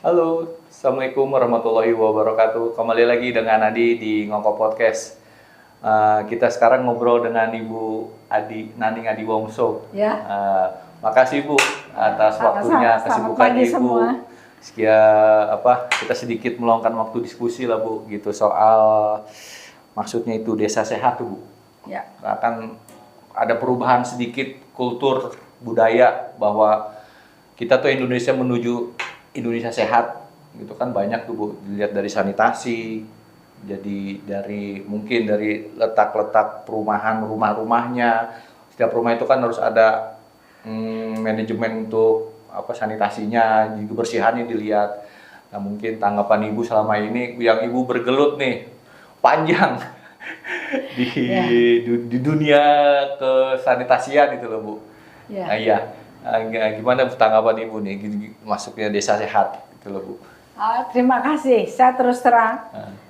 Halo, Assalamualaikum warahmatullahi wabarakatuh. Kembali lagi dengan Adi di Ngoko Podcast. Kita sekarang ngobrol dengan Ibu Adi Naning Adi Wongso. Ya. Makasih Bu atas waktunya, kesibukannya Ibu. Kita sedikit meluangkan waktu diskusi lah Bu, gitu soal maksudnya itu desa sehat tuh Bu. Ya. Akan ada perubahan sedikit kultur budaya bahwa kita tuh Indonesia menuju Indonesia sehat gitu kan, banyak tuh Bu, dilihat dari sanitasi, jadi mungkin dari letak-letak perumahan, rumah-rumahnya. Setiap rumah itu kan harus ada manajemen untuk sanitasinya, juga kebersihannya dilihat. Nah, mungkin tanggapan Ibu selama ini yang Ibu bergelut nih panjang di Ya. di dunia kesanitasian itu loh Bu. Ya. Nah, iya. Gimana tanggapan Ibu nih masuknya desa sehat gitu loh Bu? Terima kasih. Saya terus terang,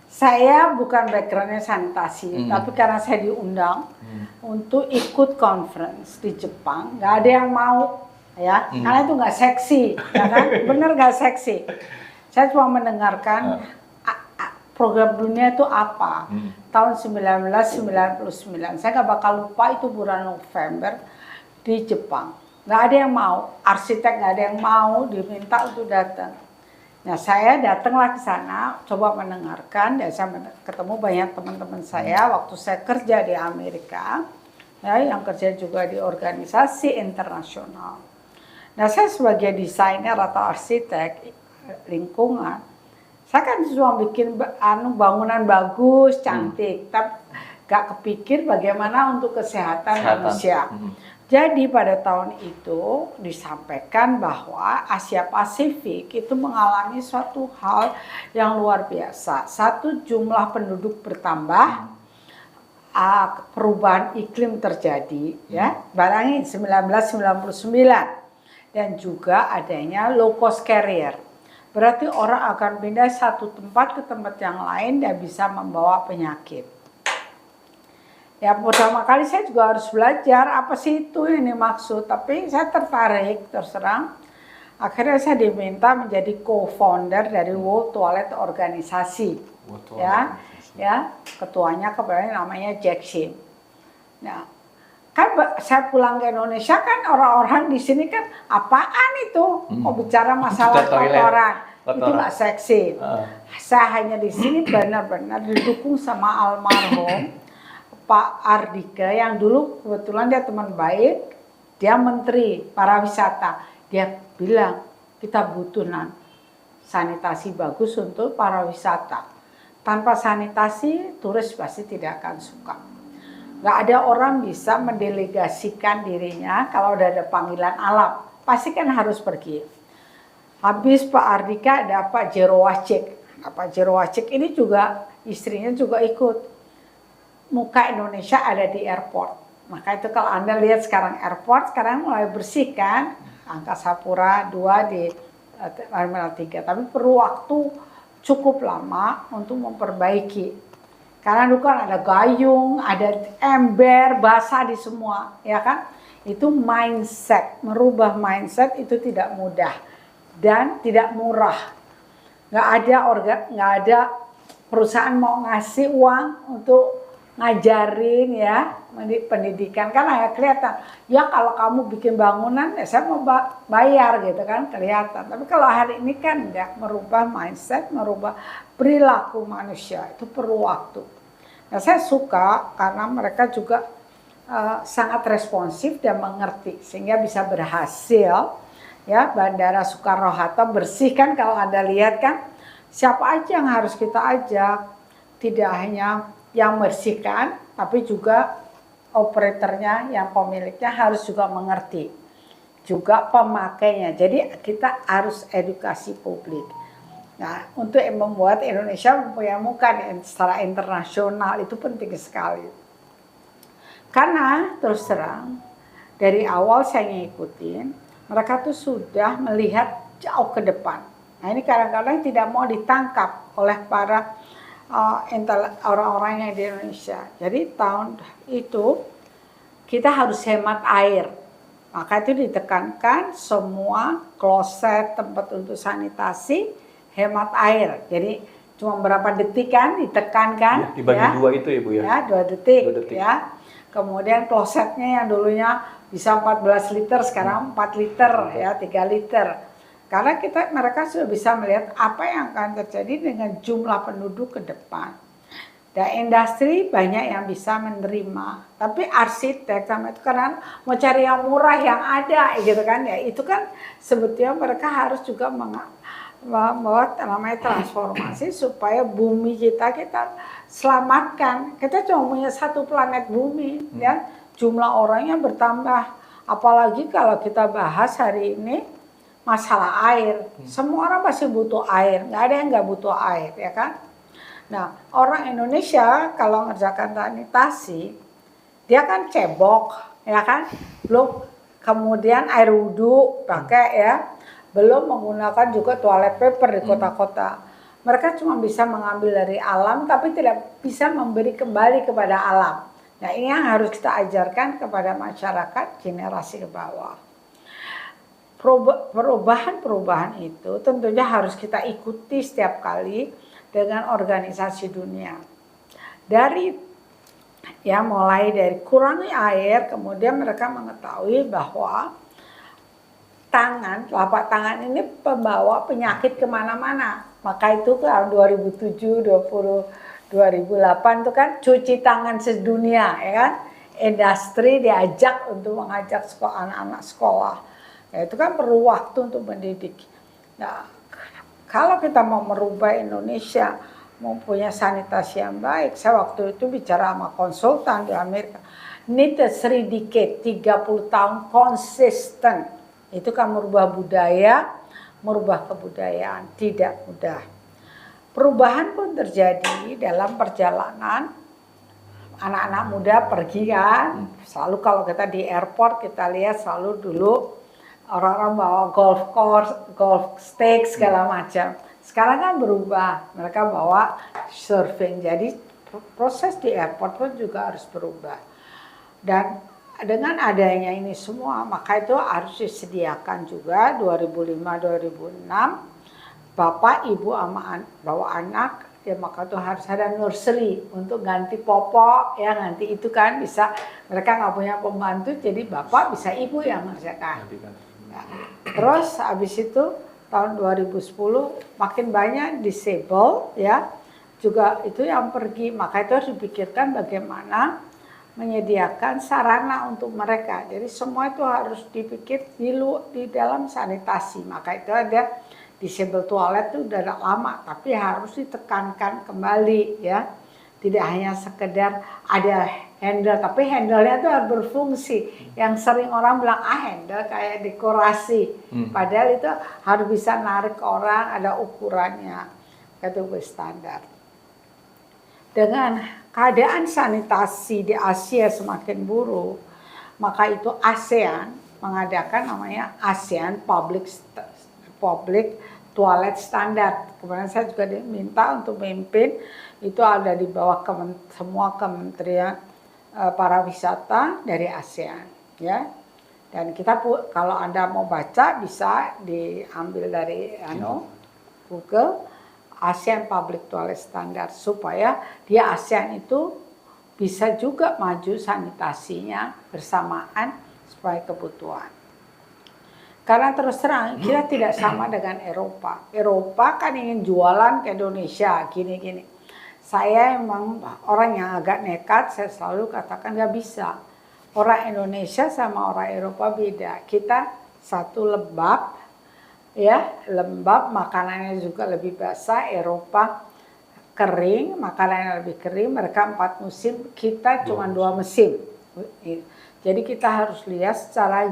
saya bukan backgroundnya sanitasi, tapi karena saya diundang untuk ikut conference di Jepang, nggak ada yang mau, ya, karena itu nggak seksi, ya kan? Bener nggak seksi. Saya cuma mendengarkan program dunia itu apa. Tahun 1999, saya nggak bakal lupa, itu bulan November di Jepang. Nggak ada yang mau, arsitek nggak ada yang mau, diminta untuk datang. Nah, saya datanglah ke sana, coba mendengarkan, dan saya ketemu banyak teman-teman saya waktu saya kerja di Amerika, ya, yang kerja juga di organisasi internasional. Nah, saya sebagai desainer atau arsitek lingkungan, saya kan cuma bikin bangunan bagus, cantik, tapi nggak kepikir bagaimana untuk kesehatan manusia. Jadi pada tahun itu disampaikan bahwa Asia Pasifik itu mengalami suatu hal yang luar biasa. Satu, jumlah penduduk bertambah, perubahan iklim terjadi, ya. Barangnya 1999, dan juga adanya low cost carrier. Berarti orang akan pindah satu tempat ke tempat yang lain dan bisa membawa penyakit. Ya, pertama kali saya juga harus belajar apa sih itu ini maksud, tapi saya tertarik, terserang. Akhirnya saya diminta menjadi co-founder dari World Toilet Organisasi. Ya, ketuanya kebetulan namanya Jack Sim. Nah, kan saya pulang ke Indonesia kan orang-orang di sini kan apaan itu? Mau bicara masalah kotoran. Itu nggak seksi. Saya hanya di sini benar-benar didukung sama almarhum Pak Ardika, yang dulu kebetulan dia teman baik, dia menteri pariwisata. Dia bilang kita butuh sanitasi bagus untuk pariwisata. Tanpa sanitasi turis pasti tidak akan suka. Gak ada orang bisa mendelegasikan dirinya kalau udah ada panggilan alam, pasti kan harus pergi. Habis Pak Ardika ada Pak Jerowacik. Pak Jerowacik ini juga istrinya juga ikut. Muka Indonesia ada di airport. Maka itu kalau Anda lihat sekarang airport sekarang mulai bersih kan, Angkasa Pura 2 di Terminal 3. Tapi perlu waktu cukup lama untuk memperbaiki. Karena dulu kan ada gayung, ada ember, basah di semua, ya kan? Itu mindset, merubah mindset itu tidak mudah dan tidak murah. Nggak ada perusahaan mau ngasih uang untuk ngajarin, ya, pendidikan kan hanya kelihatan. Ya kalau kamu bikin bangunan, ya saya mau bayar gitu kan, kelihatan. Tapi kalau hari ini kan enggak, merubah mindset, merubah perilaku manusia itu perlu waktu. Nah, saya suka karena mereka juga sangat responsif dan mengerti sehingga bisa berhasil, ya. Bandara Soekarno-Hatta bersih kan, kalau Anda lihat kan, siapa aja yang harus kita ajak, tidak hanya yang bersihkan, tapi juga operatornya, yang pemiliknya harus juga mengerti, juga pemakainya. Jadi kita harus edukasi publik. Nah, untuk membuat Indonesia mempunyai muka secara internasional itu penting sekali. Karena terus terang dari awal saya ngikutin, mereka tuh sudah melihat jauh ke depan. Nah, ini kadang-kadang tidak mau ditangkap oleh para orang-orang yang di Indonesia. Jadi tahun itu kita harus hemat air. Maka itu ditekankan semua kloset, tempat untuk sanitasi, hemat air. Jadi cuma berapa detik kan ditekankan. Dibagi dua itu ya Bu ya? Ya, 2 detik. 2 detik. Ya. Kemudian klosetnya yang dulunya bisa 14 liter, sekarang 4 liter, ya 3 liter. Karena mereka sudah bisa melihat apa yang akan terjadi dengan jumlah penduduk ke depan. Dan industri banyak yang bisa menerima, tapi arsitek sama itu karena mau cari yang murah yang ada gitu kan ya, itu kan sebetulnya mereka harus juga membuat namanya transformasi supaya bumi kita selamatkan. Kita cuma punya satu planet bumi ya, jumlah orangnya bertambah, apalagi kalau kita bahas hari ini masalah air, semua orang pasti butuh air, nggak ada yang nggak butuh air ya kan. Nah, orang Indonesia kalau ngerjakan sanitasi, dia kan cebok, ya kan? Belum kemudian air wudhu pakai ya, belum menggunakan juga toilet paper di kota-kota. Mereka cuma bisa mengambil dari alam, tapi tidak bisa memberi kembali kepada alam. Nah, ini yang harus kita ajarkan kepada masyarakat generasi ke bawah. Perubahan-perubahan itu tentunya harus kita ikuti setiap kali dengan organisasi dunia. Mulai dari kurangi air, kemudian mereka mengetahui bahwa telapak tangan ini pembawa penyakit kemana-mana. Maka itu tahun 2007, 2008 itu kan cuci tangan sedunia, ya kan? Industri diajak untuk mengajak anak-anak sekolah. Ya, itu kan perlu waktu untuk mendidik. Nah, kalau kita mau merubah Indonesia, mempunyai sanitasi yang baik, saya waktu itu bicara sama konsultan di Amerika, need a 3 decade, 30 tahun konsisten. Itu kan merubah budaya, merubah kebudayaan, tidak mudah. Perubahan pun terjadi dalam perjalanan, anak-anak muda pergi kan, selalu kalau kita di airport kita lihat selalu dulu orang-orang bawa golf course, golf stick segala macam. Sekarang kan berubah, mereka bawa surfing. Jadi proses di airport pun juga harus berubah. Dan dengan adanya ini semua, maka itu harus disediakan juga 2005-2006 bapak ibu bawa anak, ya maka itu harus ada nursery untuk ganti popok, ya nanti itu kan bisa mereka nggak punya pembantu, jadi bapak bisa ibu yang mengerjakan. Nah, terus habis itu tahun 2010 makin banyak disable ya, juga itu yang pergi, maka itu harus dipikirkan bagaimana menyediakan sarana untuk mereka. Jadi semua itu harus dipikir di dalam sanitasi, maka itu ada disable toilet itu udah lama, tapi harus ditekankan kembali ya. Tidak hanya sekedar ada handle, tapi handle-nya itu harus berfungsi. Yang sering orang bilang, handle kayak dekorasi. Padahal itu harus bisa narik orang, ada ukurannya. Itu standar. Dengan keadaan sanitasi di Asia semakin buruk, maka itu ASEAN mengadakan namanya ASEAN Public Toilet Standard. Kemudian saya juga diminta untuk memimpin, itu ada di bawah semua kementerian pariwisata dari ASEAN, ya. Dan kita kalau Anda mau baca bisa diambil dari Google ASEAN Public Toilet Standard, supaya di ASEAN itu bisa juga maju sanitasinya bersamaan supaya kebutuhan. Karena terus terang kita tidak sama dengan Eropa. Eropa kan ingin jualan ke Indonesia gini-gini. Saya emang orang yang agak nekat, saya selalu katakan nggak bisa. Orang Indonesia sama orang Eropa beda. Kita satu lembab, ya lembab, makanannya juga lebih basah. Eropa kering, makanannya lebih kering. Mereka 4 musim, kita cuma 2 musim. Jadi kita harus lihat secara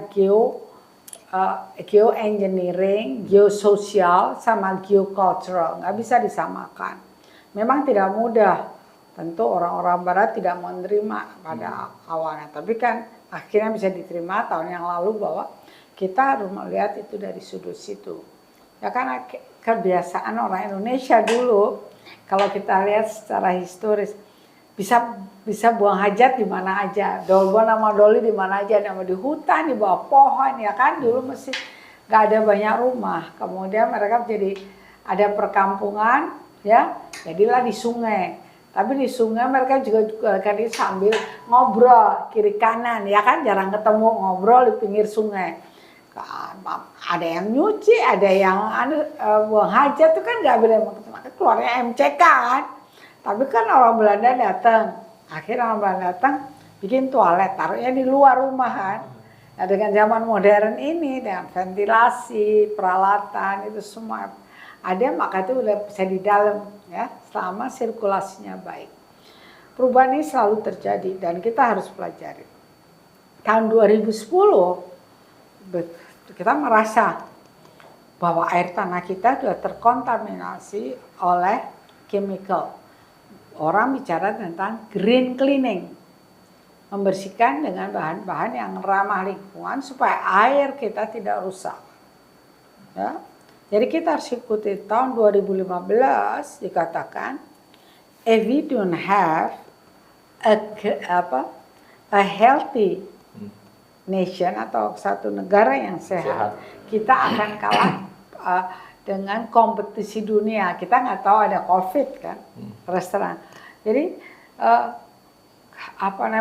geoengineering, geososial sama geocultural, nggak bisa disamakan. Memang tidak mudah, tentu orang-orang Barat tidak mau menerima pada awalnya, tapi kan akhirnya bisa diterima tahun yang lalu bahwa kita harus melihat itu dari sudut situ. Ya karena kebiasaan orang Indonesia dulu, kalau kita lihat secara historis, bisa buang hajat di mana aja, Dolbon sama Doli di mana aja, nama di hutan, di bawah pohon, ya kan. Dulu masih nggak ada banyak rumah, kemudian mereka jadi ada perkampungan, ya, jadilah di sungai. Tapi di sungai mereka juga kadang sambil ngobrol kiri kanan, ya kan, jarang ketemu, ngobrol di pinggir sungai. Ada yang nyuci, ada yang buang hajat, itu kan nggak boleh, keluarnya MCK kan. Tapi kan orang Belanda datang, akhirnya orang Belanda datang bikin toilet, taruhnya di luar rumah kan. Nah, dengan zaman modern ini, dengan ventilasi, peralatan itu semua ada, maka itu udah bisa di dalam, ya, selama sirkulasinya baik. Perubahan ini selalu terjadi dan kita harus pelajari. Tahun 2010 kita merasa bahwa air tanah kita sudah terkontaminasi oleh chemical. Orang bicara tentang green cleaning, membersihkan dengan bahan-bahan yang ramah lingkungan supaya air kita tidak rusak. Ya. Jadi kita harus ikuti. Tahun 2015 dikatakan, if we don't have a healthy nation atau satu negara yang sehat. Kita akan kalah dengan kompetisi dunia. Kita nggak tahu ada COVID kan, restoran. Jadi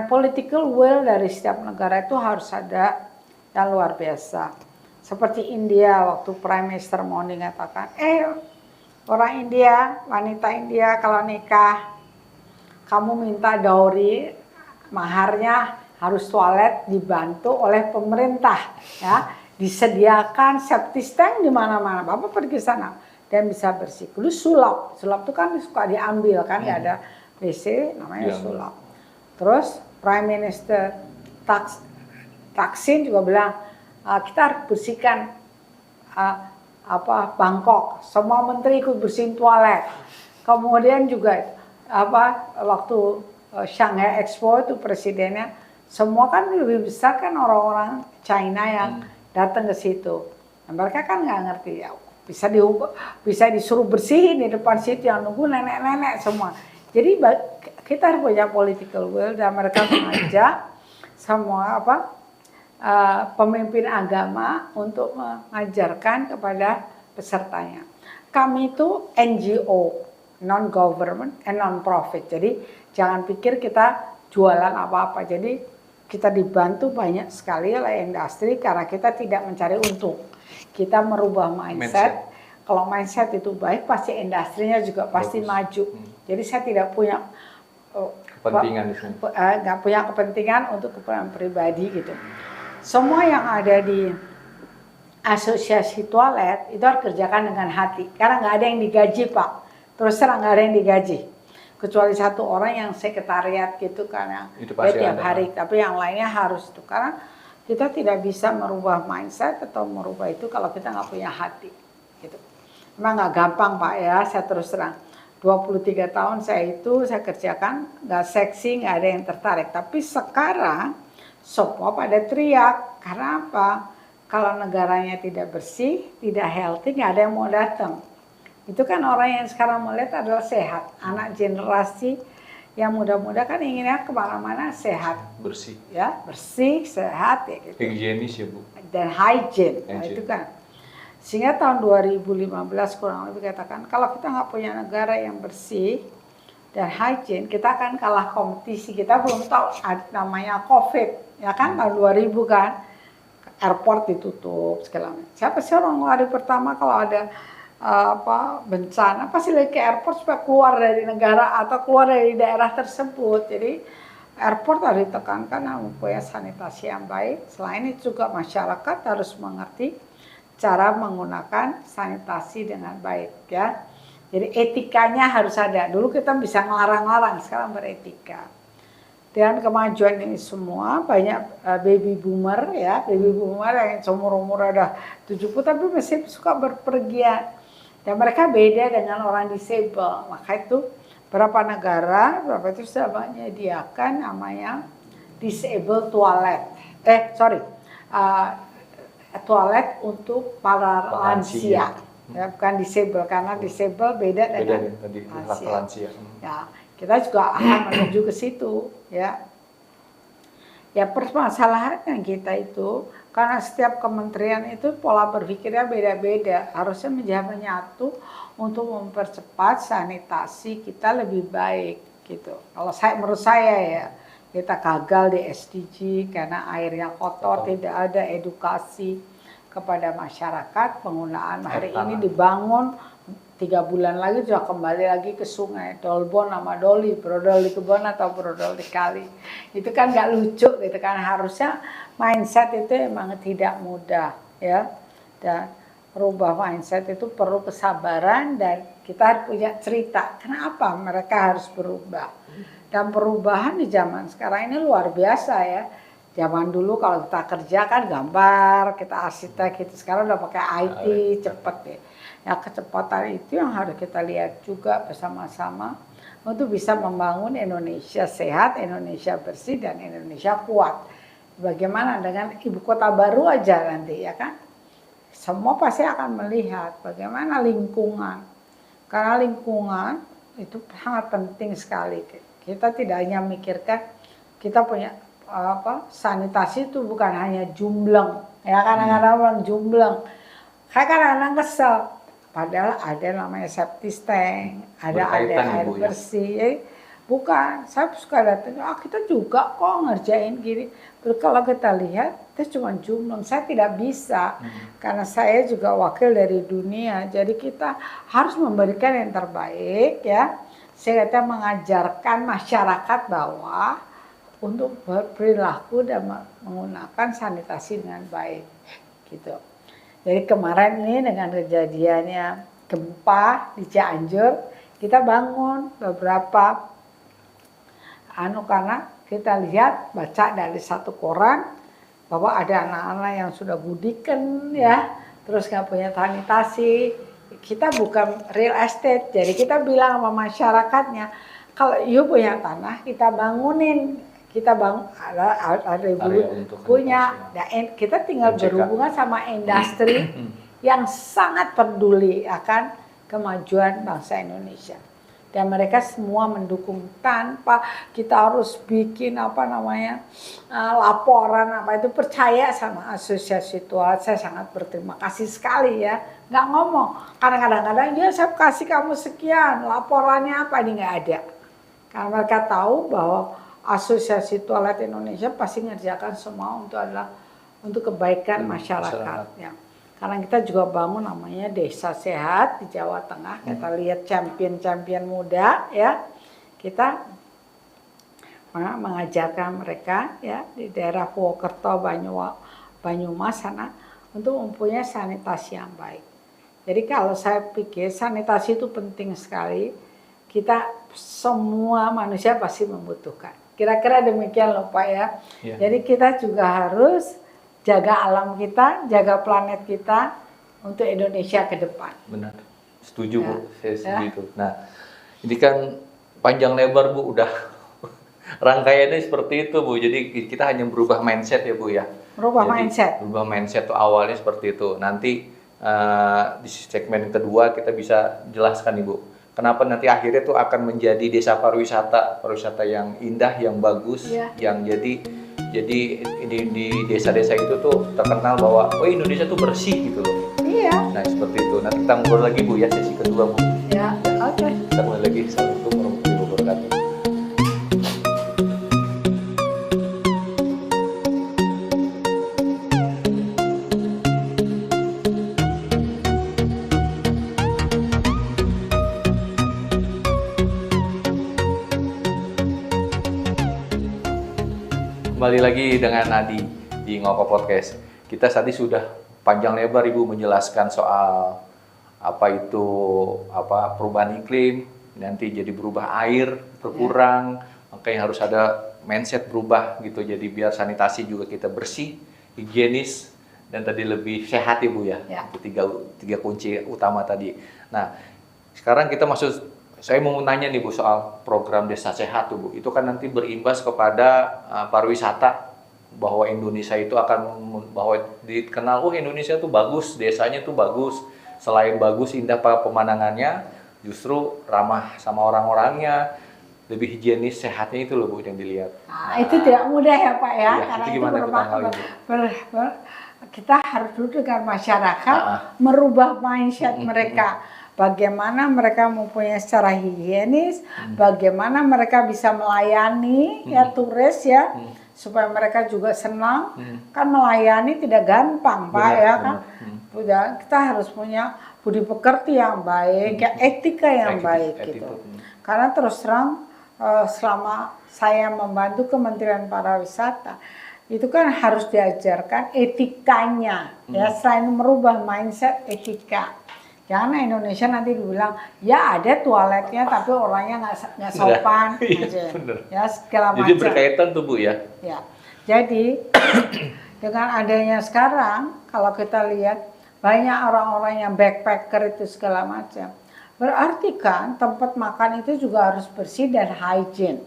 political will dari setiap negara itu harus ada yang luar biasa. Seperti India, waktu Prime Minister Modi mengatakan, orang India, wanita India kalau nikah, kamu minta dowry, maharnya harus toilet dibantu oleh pemerintah, ya, disediakan septic tank di mana-mana. Bapak pergi sana dan bisa bersih. Dulu sulap itu kan suka diambil kan, nggak ada WC, namanya sulap. Terus Prime Minister Thaksin juga bilang, kita harus bersihkan Bangkok. Semua menteri ikut bersihin toilet. Kemudian juga waktu Shanghai Expo itu presidennya, semua kan lebih besar kan orang-orang China yang datang ke situ. Nah, mereka kan nggak ngerti, ya, bisa disuruh bersihin di depan situ yang nunggu nenek-nenek semua. Jadi kita harus punya political will dan mereka mengajak semua pemimpin agama untuk mengajarkan kepada pesertanya. Kami itu NGO, non-government and non-profit. Jadi jangan pikir kita jualan apa-apa. Jadi kita dibantu banyak sekali oleh industri karena kita tidak mencari untung. Kita merubah mindset. Kalau mindset itu baik, pasti industrinya juga pasti maju. Jadi saya tidak punya kepentingan, nggak punya kepentingan untuk kepentingan pribadi gitu. Semua yang ada di asosiasi toilet itu harus kerjakan dengan hati. Karena nggak ada yang digaji, Pak. Terus terang nggak ada yang digaji. Kecuali satu orang yang sekretariat gitu kan, yang tiap hari. Tapi yang lainnya harus itu. Karena kita tidak bisa merubah mindset atau merubah itu kalau kita nggak punya hati. Gitu. Memang nggak gampang, Pak, ya, saya terus terang. 23 tahun saya kerjakan, nggak seksi, nggak ada yang tertarik. Tapi sekarang semua pada teriak. Karena apa? Kalau negaranya tidak bersih, tidak healthy, nggak ada yang mau datang. Itu kan orang yang sekarang mau lihat adalah sehat. Anak generasi yang muda-muda kan inginnya kemana-mana sehat. Bersih. Ya, bersih, sehat, ya gitu. Higienis ya, Bu. Dan hygiene. Nah, itu kan. Sehingga tahun 2015 kurang lebih katakan, kalau kita nggak punya negara yang bersih dan hygiene, kita akan kalah kompetisi. Kita belum tahu namanya COVID, ya kan, tahun 2000 kan, airport ditutup segala macam. Siapa sih orang hari pertama kalau ada bencana pasti lagi ke airport supaya keluar dari negara atau keluar dari daerah tersebut. Jadi airport harus ditekankan mempunyai sanitasi yang baik. Selain itu juga masyarakat harus mengerti cara menggunakan sanitasi dengan baik, ya. Jadi etikanya harus ada. Dulu kita bisa ngelarang-larang, sekarang beretika. Dengan kemajuan ini semua, banyak baby boomer, ya, baby boomer yang seumur-umur ada 70 tapi masih suka berpergian. Dan mereka beda dengan orang disable. Maka itu beberapa negara, itu sudah menyediakan namanya disable toilet. Toilet untuk para lansia. Ya, bukan disable, karena disable beda dengan lansia. Ya, Kita juga akan menuju ke situ, ya. Ya permasalahannya kita itu karena setiap kementerian itu pola berpikirnya beda-beda. Harusnya menjadi menyatu untuk mempercepat sanitasi kita lebih baik gitu. Kalau menurut saya ya, kita gagal di SDG karena airnya kotor, tidak ada edukasi kepada masyarakat. Penggunaan hari ini dibangun 3 bulan lagi sudah kembali lagi ke sungai, dolbon sama doli, brodol di kebun atau brodol di kali. Itu kan nggak lucu gitu kan. Harusnya mindset itu emang tidak mudah ya. Dan merubah mindset itu perlu kesabaran dan kita harus punya cerita kenapa mereka harus berubah. Dan perubahan di zaman sekarang ini luar biasa ya. Zaman dulu kalau kita kerja kan gambar, kita arsitek gitu. Sekarang udah pakai IT, cepet deh. Ya kecepatan itu yang harus kita lihat juga bersama-sama untuk bisa membangun Indonesia sehat, Indonesia bersih, dan Indonesia kuat. Bagaimana dengan ibu kota baru aja nanti ya kan? Semua pasti akan melihat bagaimana lingkungan. Karena lingkungan itu sangat penting sekali. Kita tidak hanya mikirkan kita punya sanitasi itu bukan hanya jumbleng. Ya kadang-kadang orang jumbleng. Kayak kadang-kadang kesel. Padahal ada namanya septic tank, ada air bersih. Ya. Bukan, saya suka datang, kita juga kok ngerjain gini. Terus kalau kita lihat, itu cuma jumlah. Saya tidak bisa, karena saya juga wakil dari dunia. Jadi kita harus memberikan yang terbaik ya. Saya kata mengajarkan masyarakat bahwa untuk berperilaku dan menggunakan sanitasi dengan baik. Gitu. Jadi kemarin ini dengan kejadiannya gempa di Cianjur, kita bangun beberapa karena kita lihat baca dari satu koran bahwa ada anak-anak yang sudah budiken ya, terus nggak punya sanitasi. Kita bukan real estate, jadi kita bilang sama masyarakatnya, kalau you punya tanah kita bangunin. Kita ada ibu punya, dan kita tinggal berhubungan sama industri yang sangat peduli akan kemajuan bangsa Indonesia. Dan mereka semua mendukung tanpa kita harus bikin laporan itu, percaya sama asosiasi itu. Saya sangat berterima kasih sekali ya. Nggak ngomong, karena kadang-kadang ya saya kasih kamu sekian, laporannya apa, ini nggak ada. Karena mereka tahu bahwa Asosiasi Toilet Indonesia pasti ngerjakan semua untuk kebaikan masyarakat. Ya. Karena kita juga bangun namanya Desa Sehat di Jawa Tengah. Kita lihat champion-champion muda ya. Kita mengajarkan mereka ya di daerah Purwokerto, Banyumas sana untuk mempunyai sanitasi yang baik. Jadi kalau saya pikir sanitasi itu penting sekali. Kita semua manusia pasti membutuhkan. Kira-kira demikian loh Pak ya. Jadi kita juga harus jaga alam kita, jaga planet kita untuk Indonesia ke depan. Benar, setuju Bu, saya setuju. Nah, ini kan panjang lebar Bu, udah rangkaiannya seperti itu Bu. Jadi kita hanya berubah mindset ya Bu ya. Berubah mindset tuh awalnya seperti itu. Nanti di segmen kedua kita bisa jelaskan Ibu. Kenapa nanti akhirnya tuh akan menjadi desa pariwisata yang indah, yang bagus, yang jadi di desa-desa itu tuh terkenal bahwa Indonesia tuh bersih gitu loh. Iya. Nah seperti itu. Nanti kita ngobrol lagi Bu ya, sesi kedua Bu. Ya, oke. Kita mulai lagi. Assalamualaikum warahmatullahi wabarakatuh. Kembali lagi dengan Adi di Ngoko Podcast. Kita tadi sudah panjang lebar Ibu menjelaskan soal perubahan iklim, nanti jadi berubah air berkurang, makanya harus ada mindset berubah gitu. Jadi biar sanitasi juga kita bersih, higienis, dan tadi lebih sehat Ibu ya. Itu tiga kunci utama tadi. Nah, sekarang kita saya mau nanya nih Bu soal program Desa Sehat tuh Bu. Itu kan nanti berimbas kepada pariwisata, bahwa Indonesia itu bahwa dikenal Indonesia tuh bagus, desanya tuh bagus. Selain bagus indah pemandangannya, justru ramah sama orang-orangnya, lebih higienis, sehatnya itu loh Bu yang dilihat. Nah, itu tidak mudah ya Pak ya, Iya, karena itu itu gimana tuh tanggal itu? kita harus duduk dengan masyarakat, merubah mindset mereka. Bagaimana mereka mempunyai secara higienis, bagaimana mereka bisa melayani ya turis ya, supaya mereka juga senang. Kan melayani tidak gampang Pak ya kan. Kita harus punya budi pekerti yang baik, ya etika yang baik gitu. Karena terus terang selama saya membantu Kementerian Pariwisata, itu kan harus diajarkan etikanya, ya selain merubah mindset etika. Jangan Indonesia nanti dibilang ya ada toiletnya tapi orangnya nggak sopan, aja. Ya segala macam. Jadi berkaitan tuh Bu ya. Ya, jadi dengan adanya sekarang kalau kita lihat banyak orang-orang yang backpacker itu segala macam. Berarti kan tempat makan itu juga harus bersih dan hygiene.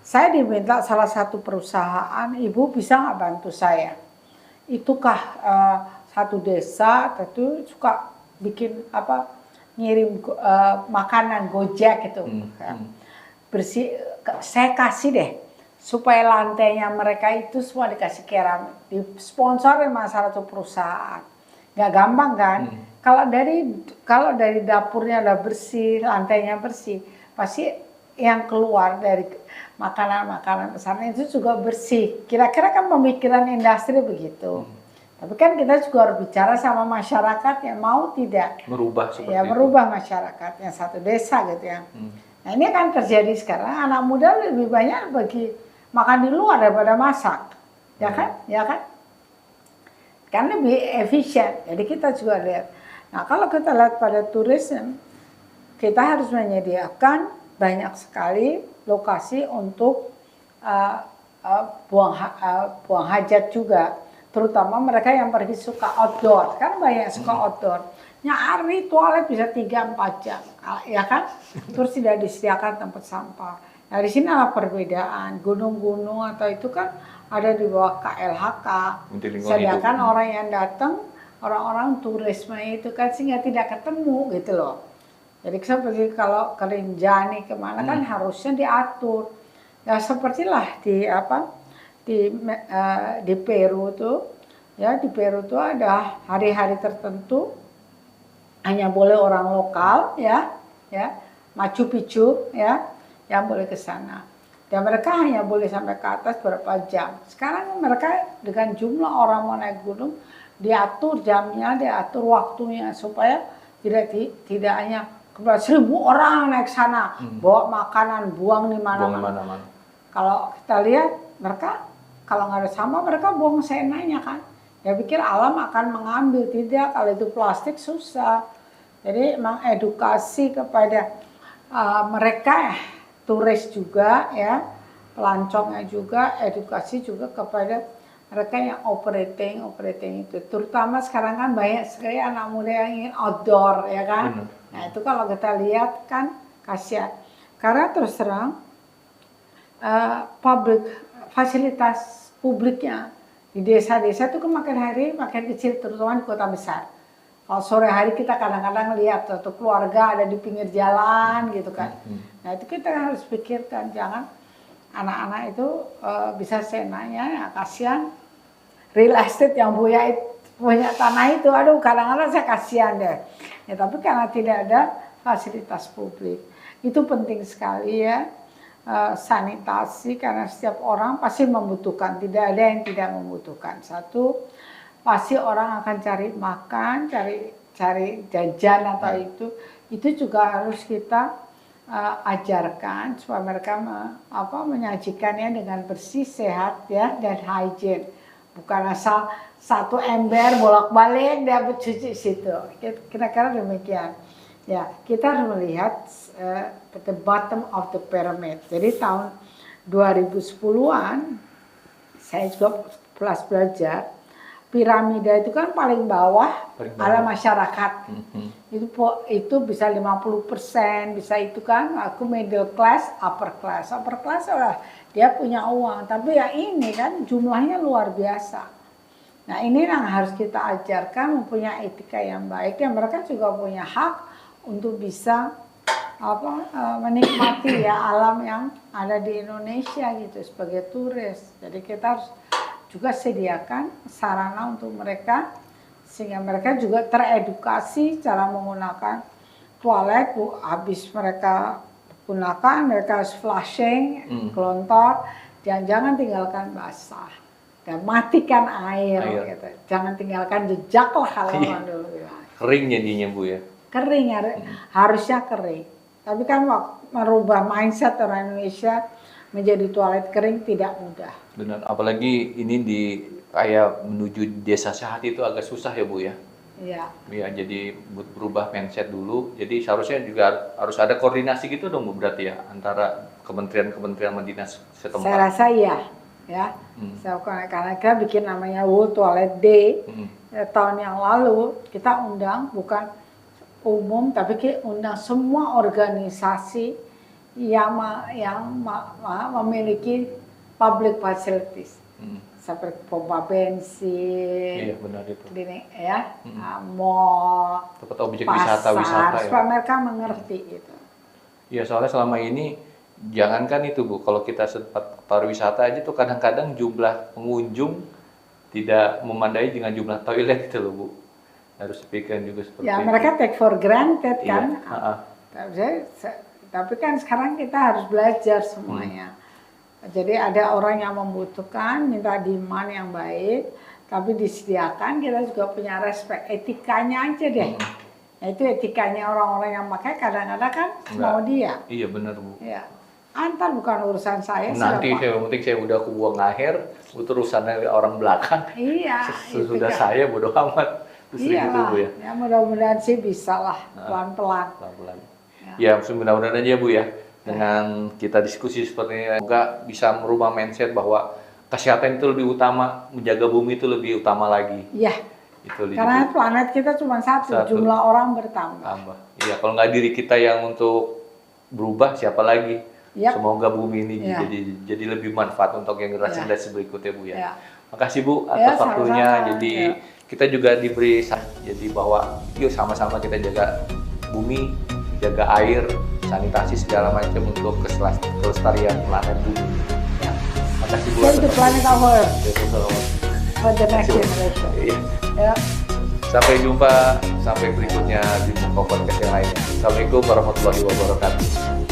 Saya diminta salah satu perusahaan, Ibu bisa nggak bantu saya? Itukah satu desa tentu suka bikin apa ngirim makanan Gojek gitu. Bersih, saya kasih deh supaya lantainya mereka itu semua dikasih keramik, disponsori sama salah satu perusahaan. Nggak gampang kan? Kalau dari dapurnya udah bersih, lantainya bersih, pasti yang keluar dari makanan-makanan pesanan itu juga bersih. Kira-kira kan pemikiran industri begitu. Tapi kan kita juga harus bicara sama masyarakat yang mau tidak Merubah seperti ya, itu. merubah masyarakatnya satu desa gitu ya. Nah ini kan terjadi sekarang anak muda lebih banyak bagi makan di luar daripada masak, ya kan? Ya kan? Kan lebih efisien. Jadi kita juga lihat. Nah kalau kita lihat pada tourism, kita harus menyediakan banyak sekali lokasi untuk buang hajat juga. Terutama mereka yang pergi suka outdoor. Kan banyak suka outdoor. Nyari toilet bisa 3-4 jam. Ya kan? Terus tidak disediakan tempat sampah. Nah di sini ada perbedaan. Gunung-gunung atau itu kan ada di bawah KLHK. Sedangkan orang yang datang, orang-orang turisme itu kan sehingga tidak ketemu gitu loh. Jadi seperti kalau ke Rinjani kemana kan harusnya diatur. Ya sepertilah di Peru tuh, ya di Peru tuh ada hari-hari tertentu hanya boleh orang lokal ya Machu Picchu ya yang boleh ke sana. Dan mereka hanya boleh sampai ke atas berapa jam. Sekarang mereka dengan jumlah orang mau naik gunung diatur jamnya, diatur waktunya supaya tidak hanya 1.000 orang naik sana bawa makanan buang di mana-mana. Kalau kita lihat mereka kalau nggak ada sampah mereka buang seenaknya kan. Ya pikir alam akan mengambil, tidak, kalau itu plastik susah. Jadi memang edukasi kepada mereka turis juga ya, pelancongnya juga, edukasi juga kepada mereka yang operating itu. Terutama sekarang kan banyak sekali anak muda yang ingin outdoor ya kan. Nah itu kalau kita lihat kan kasihan. Karena terus terang fasilitas publiknya di desa-desa itu kan makin hari makin kecil, terutama di kota besar. Kalau sore hari kita kadang-kadang lihat satu keluarga ada di pinggir jalan gitu kan. Nah itu kita harus pikirkan, jangan anak-anak itu bisa seenaknya, ya kasihan. Real estate yang punya tanah itu, aduh kadang-kadang saya kasihan deh. Ya tapi karena tidak ada fasilitas publik, itu penting sekali ya. Sanitasi, karena setiap orang pasti membutuhkan, tidak ada yang tidak membutuhkan. Satu, pasti orang akan cari makan, cari jajan atau itu juga harus kita ajarkan supaya mereka menyajikannya dengan bersih, sehat ya dan hygiene. Bukan asal satu ember bolak-balik dapat cuci situ. Kira-kira demikian. Ya, kita harus melihat the bottom of the pyramid. Jadi tahun 2010-an saya juga belajar piramida itu kan paling bawah ada masyarakat. Itu bisa 50%, bisa itu kan aku middle class, upper class. Upper class dia punya uang, tapi yang ini kan jumlahnya luar biasa. Nah, ini yang harus kita ajarkan, mempunyai etika yang baik, dan mereka juga punya hak untuk bisa menikmati ya alam yang ada di Indonesia gitu sebagai turis. Jadi kita harus juga sediakan sarana untuk mereka sehingga mereka juga teredukasi cara menggunakan toilet. Habis mereka gunakan, mereka harus flushing, kelontor, jangan tinggalkan basah dan matikan air. Gitu. Jangan tinggalkan jejak lah kalau orang dulu bilang. Kering jadinya Bu ya? Kering, harusnya kering. Tapi kan merubah mindset orang Indonesia menjadi toilet kering tidak mudah. Benar, apalagi ini kayak menuju desa sehat itu agak susah ya Bu ya? Iya. Ya, jadi berubah mindset dulu. Jadi seharusnya juga harus ada koordinasi gitu dong Bu berarti ya antara kementerian-kementerian sama dinas setempat. Saya rasa iya. Ya, karena kita bikin namanya World Toilet Day tahun yang lalu kita undang bukan umum tapi kita undang semua organisasi yang memiliki public facilities seperti pompa bensin, benar itu. Klinik ya, mall, tempat objek pasar, wisata ya. Supaya mereka mengerti itu. Iya soalnya selama ini jangankan itu Bu, kalau kita sempat pariwisata aja tuh kadang-kadang jumlah pengunjung tidak memandai dengan jumlah toilet itu loh Bu. Harus dipikirkan juga seperti ya, itu. mereka take for granted kan. Iya. Tapi kan sekarang kita harus belajar semuanya. Jadi ada orang yang membutuhkan, minta demand yang baik, tapi disediakan, kita juga punya respect. Etikanya aja deh. Nah, itu etikanya orang-orang yang pakai kadang-kadang kan mau dia. Iya benar Bu. Ya. Antar bukan urusan saya. Nanti yang penting saya udah kebuang akhir, itu urusannya orang belakang. Iya. Sesudah saya bodo amat. Iya lah. Ya. Ya mudah-mudahan sih bisa lah pelan-pelan. Pelan-pelan. Ya mudah-mudahan aja Bu ya. Dengan kita diskusi seperti ini, semoga bisa merubah mindset bahwa kesehatan itu lebih utama, menjaga bumi itu lebih utama lagi. Iya. Karena planet kita cuma satu, jumlah orang bertambah. Iya, kalau nggak diri kita yang untuk berubah, siapa lagi? Semoga bumi ini jadi lebih manfaat untuk yang generasi berikutnya Bu ya. Makasih Bu atas waktunya. Jadi kita juga diberi jadi bahwa yuk sama-sama kita jaga bumi, jaga air, sanitasi segala macam untuk kelestarian planet bumi. Ya. Makasih Bu. Save the planet our for the next generation. Iya. Ya. Sampai jumpa, sampai berikutnya di Podcast yang lainnya. Assalamualaikum warahmatullahi wabarakatuh.